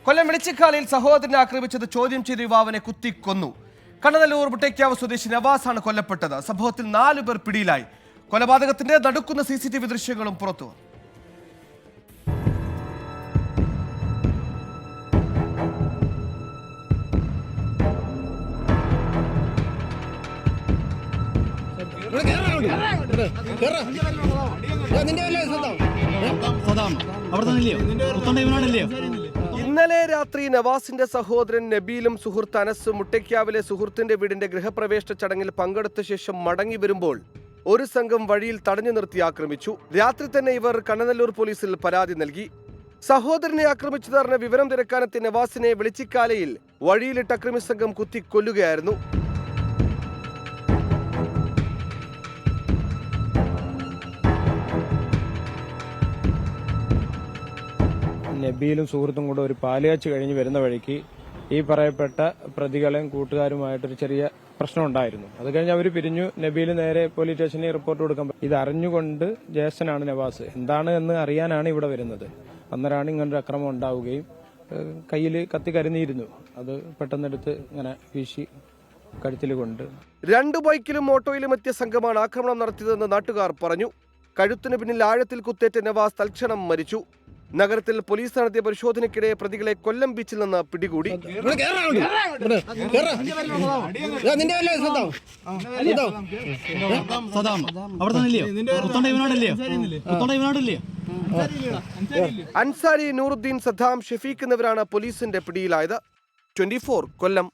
കൊല്ലം വെളിച്ചിക്കാലയിൽ സഹോദരനെ ആക്രമിച്ചത് ചോദ്യം ചെയ്ത യുവാവിനെ കുത്തിക്കൊന്നു. കണ്ണനല്ലൂർ മുട്ടയ്ക്കാവ് സ്വദേശി നവാസാണ് കൊല്ലപ്പെട്ടത്. സംഭവത്തിൽ 4 പേർ പിടിയിലായി. കൊലപാതകത്തിന്റെ നടുക്കുന്ന CCTV ദൃശ്യങ്ങളും പുറത്തു. ഇന്നലെ രാത്രി നവാസിന്റെ സഹോദരൻ നബീലും സുഹൃത്ത് അനസും മുട്ടയ്ക്കാവിലെ സുഹൃത്തിന്റെ വീടിന്റെ ഗൃഹപ്രവേശന ചടങ്ങിൽ പങ്കെടുത്ത ശേഷം മടങ്ങി വരുമ്പോൾ ഒരു സംഘം വഴിയിൽ തടഞ്ഞു നിർത്തി ആക്രമിച്ചു. രാത്രി തന്നെ ഇവർ കണ്ണനല്ലൂർ പോലീസിൽ പരാതി നൽകി. സഹോദരനെ ആക്രമിച്ചതറിഞ്ഞ വിവരം തിരക്കാനെത്തിയ നവാസിനെ വെളിച്ചിക്കാലയിൽ വഴിയിലിട്ട് അക്രമി സംഘം കുത്തിക്കൊല്ലുകയായിരുന്നു. നബീലും സുഹൃത്തും കൂടെ ഒരു പാലുകാച്ച് കഴിഞ്ഞ് വരുന്ന വഴിക്ക് ഈ പറയപ്പെട്ട പ്രതികളെയും കൂട്ടുകാരുമായിട്ടൊരു ചെറിയ പ്രശ്നം ഉണ്ടായിരുന്നു. അത് കഴിഞ്ഞ് അവർ പിരിഞ്ഞു. നബീൽ നേരെ പോലീസ് സ്റ്റേഷനിൽ റിപ്പോർട്ട് കൊടുക്കാൻ ഇത് അറിഞ്ഞുകൊണ്ട് ജ്യേഷ്ഠനാണ് നവാസ് എന്താണ് എന്ന് അറിയാനാണ് ഇവിടെ വരുന്നത്. അന്നേരമാണ് ഇങ്ങനൊരു അക്രമം ഉണ്ടാവുകയും കയ്യിൽ കത്തി കരുന്നിയിരുന്നു. അത് പെട്ടെന്നെടുത്ത് ഇങ്ങനെ വീശി കഴുത്തിൽ കൊണ്ട് 2 ബൈക്കിലും ഓട്ടോയിലും എത്തിയ സംഘമാണ് ആക്രമണം നടത്തിയതെന്ന് നാട്ടുകാർ പറഞ്ഞു. കഴുത്തിന് പിന്നിൽ ആഴത്തിൽ കുത്തേറ്റ നവാസ് തൽക്ഷണം മരിച്ചു. നഗരത്തിൽ പോലീസ് നടത്തിയ പരിശോധനയ്ക്കിടെ പ്രതികളെ കൊല്ലം ബീച്ചിൽ നിന്ന് പിടികൂടി. അൻസാരി, നൂറുദ്ദീൻ, സദ്ദാം, ഷെഫീഖ് എന്നിവരാണ് പോലീസിന്റെ പിടിയിലായത്. 24 കൊല്ലം.